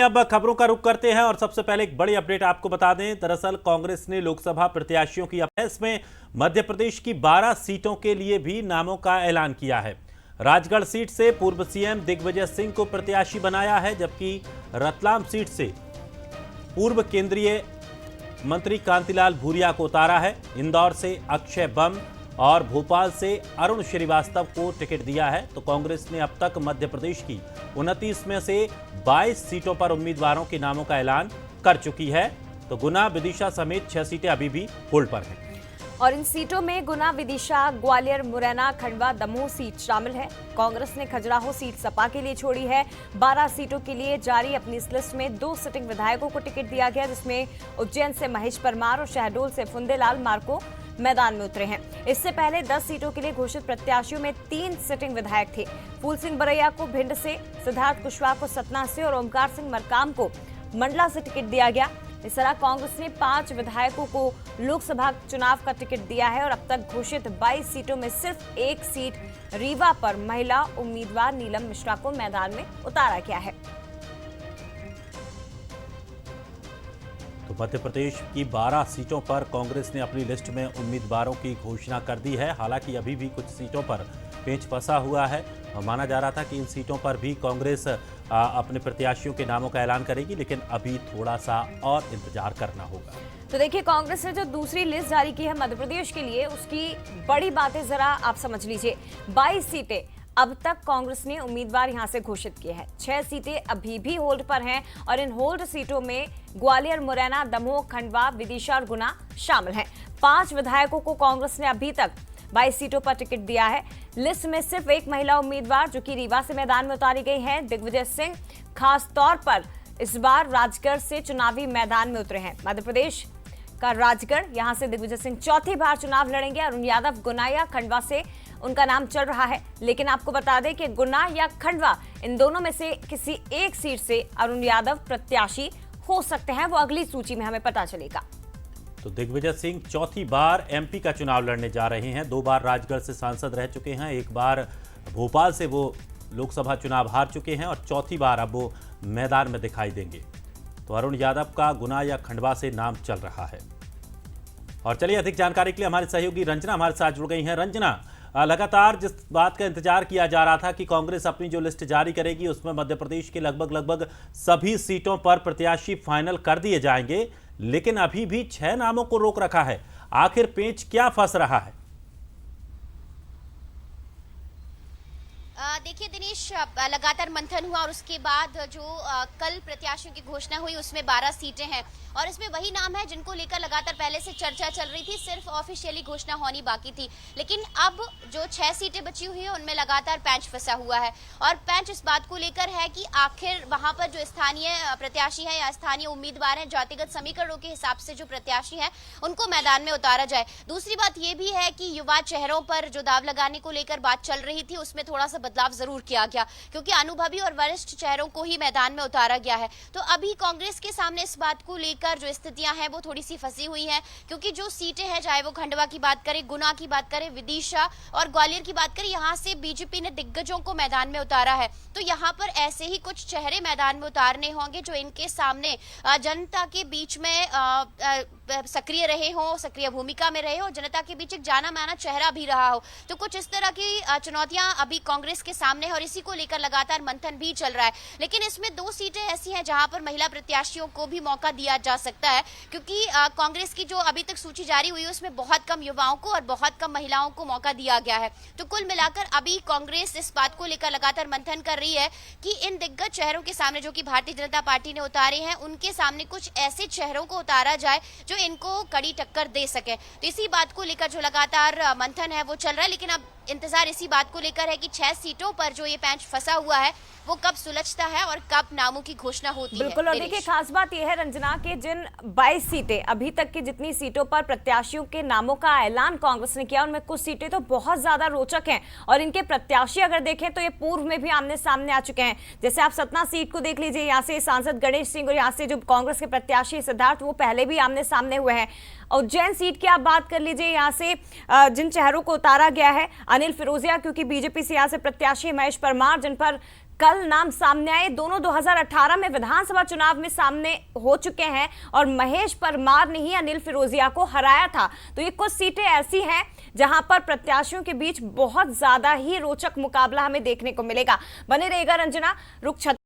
अब खबरों का रुख करते हैं और सबसे पहले एक बड़ी अपडेट आपको बता दें। दरअसल कांग्रेस ने लोकसभा प्रत्याशियों की इसमें मध्य प्रदेश की 12 सीटों के लिए भी नामों का ऐलान किया है। राजगढ़ सीट से पूर्व सीएम दिग्विजय सिंह को प्रत्याशी बनाया है, जबकि रतलाम सीट से पूर्व केंद्रीय मंत्री कांतिलाल भूरिया को उतारा है। इंदौर से अक्षय बम और भोपाल से अरुण श्रीवास्तव को टिकट दिया है। तो कांग्रेस ने अब तक मध्य प्रदेश की 29 में से 22 सीटों पर उम्मीदवारों के नामों का ऐलान कर चुकी है। तो गुना, विदिशा समेत 6 सीटें अभी भी होल्ड पर हैं। और इन सीटों में गुना, विदिशा, ग्वालियर, मुरैना, खंडवा, दमोह सीट शामिल है। कांग्रेस ने खजुराहो सीट सपा के लिए छोड़ी है। 12 सीटों के लिए जारी अपनी इस लिस्ट में 2 सिटिंग विधायकों को टिकट दिया गया, जिसमें उज्जैन से महेश परमार और शहडोल से फुंदेलाल मार्को मैदान में उतरे हैं। इससे पहले 10 सीटों के लिए घोषित प्रत्याशियों में 3 सिटिंग विधायक थे। फूल सिंह बरैया को भिंड से, सिद्धार्थ कुशवाहा को सतना से और ओमकार सिंह मरकाम को मंडला से टिकट दिया गया। इस तरह कांग्रेस ने 5 विधायकों को लोकसभा चुनाव का टिकट दिया है और अब तक घोषित 22 सीटों में सिर्फ 1 सीट रीवा पर महिला उम्मीदवार नीलम मिश्रा को मैदान में उतारा गया है। तो मध्य प्रदेश की 12 सीटों पर कांग्रेस ने अपनी लिस्ट में उम्मीदवारों की घोषणा कर दी है। हालांकि अभी भी कुछ सीटों पर पेंच फंसा हुआ है और माना जा रहा था कि इन सीटों पर भी कांग्रेस अपने प्रत्याशियों के नामों का ऐलान करेगी, लेकिन अभी थोड़ा सा और इंतजार करना होगा। तो देखिए, कांग्रेस ने जो दूसरी लिस्ट जारी की है मध्य प्रदेश के लिए, उसकी बड़ी बातें जरा आप समझ लीजिए। 22 सीटें अब तक कांग्रेस ने उम्मीदवार यहां से घोषित किए हैं। 6 सीटें अभी भी होल्ड पर हैं और इन होल्ड सीटों में ग्वालियर, मुरैना, दमोह, खंडवा, विदिशा और गुना शामिल हैं। 5 विधायकों को कांग्रेस ने अभी तक 22 सीटों पर टिकट दिया है। लिस्ट में सिर्फ 1 महिला उम्मीदवार जो कि रीवा से मैदान में उतारी गई है, दिग्विजय सिंह, खास तौर पर इस बार राजगढ़ से चुनावी मैदान में उतरे हैं। मध्य प्रदेश का राजगढ़, यहां से दिग्विजय सिंह चौथी बार चुनाव लड़ेंगे। अरुण यादव गुना या खंडवा से उनका नाम चल रहा है, लेकिन आपको बता दें कि गुना या खंडवा, इन दोनों में से किसी एक सीट से अरुण यादव प्रत्याशी हो सकते हैं। वो अगली सूची में हमें पता चलेगा। तो दिग्विजय सिंह चौथी बार एमपी का चुनाव लड़ने जा रहे हैं। 2 बार राजगढ़ से सांसद रह चुके हैं, 1 बार भोपाल से वो लोकसभा चुनाव हार चुके हैं और चौथी बार अब वो मैदान में दिखाई देंगे। तो अरुण यादव का गुना या खंडवा से नाम चल रहा है। और चलिए, अधिक जानकारी के लिए हमारे सहयोगी रंजना हमारे साथ जुड़ गई हैं। रंजना, लगातार जिस बात का इंतजार किया जा रहा था कि कांग्रेस अपनी जो लिस्ट जारी करेगी उसमें मध्य प्रदेश के लगभग सभी सीटों पर प्रत्याशी फाइनल कर दिए जाएंगे, लेकिन अभी भी 6 नामों को रोक रखा है। आखिर पेंच क्या फंस रहा है? देखिए दिनेश, लगातार मंथन हुआ और उसके बाद जो कल प्रत्याशियों की घोषणा हुई उसमें 12 सीटें हैं और इसमें वही नाम है जिनको लेकर लगातार पहले से चर्चा चल रही थी। सिर्फ ऑफिशियली घोषणा होनी बाकी थी, लेकिन अब जो 6 सीटें बची हुई हैं उनमें लगातार पैंच फंसा हुआ है और पैंच इस बात को लेकर है कि आखिर वहां पर जो स्थानीय प्रत्याशी है या स्थानीय उम्मीदवार हैं, जातिगत समीकरणों के हिसाब से जो प्रत्याशी हैं उनको मैदान में उतारा जाए। दूसरी बात यह भी है कि युवा चेहरों पर जो दाव लगाने को लेकर बात चल रही थी उसमें थोड़ा सा बदलाव जरूर किया गया, क्योंकि अनुभवी और वरिष्ठ चेहरों को ही मैदान में उतारा गया है। तो अभी कांग्रेस के सामने इस बात को लेकर जो स्थितियां हैं वो थोड़ी सी फंसी हुई हैं, क्योंकि जो सीटें हैं, चाहे वो खंडवा की बात करें, गुना की बात करें, विदिशा और ग्वालियर की बात करें, यहां से बीजेपी ने दिग्गजों को मैदान में उतारा है। तो यहां पर ऐसे ही कुछ चेहरे मैदान में उतारने होंगे जो इनके सामने जनता के बीच में सक्रिय रहे हो, सक्रिय भूमिका में रहे हो, जनता के बीच एक जाना माना चेहरा भी रहा हो। तो कुछ इस तरह की चुनौतियां अभी कांग्रेस के सामने है और इसी को लेकर लगातार मंथन भी चल रहा है। लेकिन इसमें 2 सीटें ऐसी हैं जहां पर महिला प्रत्याशियों को भी मौका दिया जा सकता है, क्योंकि कांग्रेस की जो अभी तक सूची जारी हुई है उसमें बहुत कम युवाओं को और बहुत कम महिलाओं को मौका दिया गया है। तो कुल मिलाकर अभी कांग्रेस इस बात को लेकर लगातार मंथन कर रही है कि इन दिग्गज चेहरों के सामने जो कि भारतीय जनता पार्टी ने उतारे हैं, उनके सामने कुछ ऐसे चेहरों को उतारा जाए जो इनको कड़ी टक्कर दे सके। तो इसी बात को लेकर जो लगातार मंथन है वो चल रहा है, लेकिन अब इंतजार इसी बात को लेकर है कि 6 सीटों पर जो ये पैंच फंसा हुआ है वो कब सुलझता है और कब नामों की घोषणा होती है। बिल्कुल, और देखिए, खास बात यह है रंजना कि जिन 22 सीटें अभी तक की जितनी सीटों पर प्रत्याशियों के नामों का ऐलान कांग्रेस ने किया, उनमें कुछ सीटें तो बहुत ज्यादा रोचक हैं और इनके प्रत्याशी अगर देखें तो ये पूर्व में भी आमने सामने आ चुके हैं। जैसे आप सतना सीट को देख लीजिए, यहाँ से सांसद गणेश सिंह और यहाँ से जो कांग्रेस के प्रत्याशी सिद्धार्थ, वो पहले भी आमने सामने हुए हैं। उज्जैन सीट की आप बात कर लीजिए, यहाँ से जिन चेहरों को उतारा गया है, अनिल फिरोजिया क्योंकि बीजेपी से यहाँ से प्रत्याशी, महेश परमार जिन पर कल नाम सामने आए, दोनों 2018 में विधानसभा चुनाव में सामने हो चुके हैं और महेश परमार ने ही अनिल फिरोजिया को हराया था। तो ये कुछ सीटें ऐसी हैं जहां पर प्रत्याशियों के बीच बहुत ज्यादा ही रोचक मुकाबला हमें देखने को मिलेगा। बने रहेगा रंजना। रुख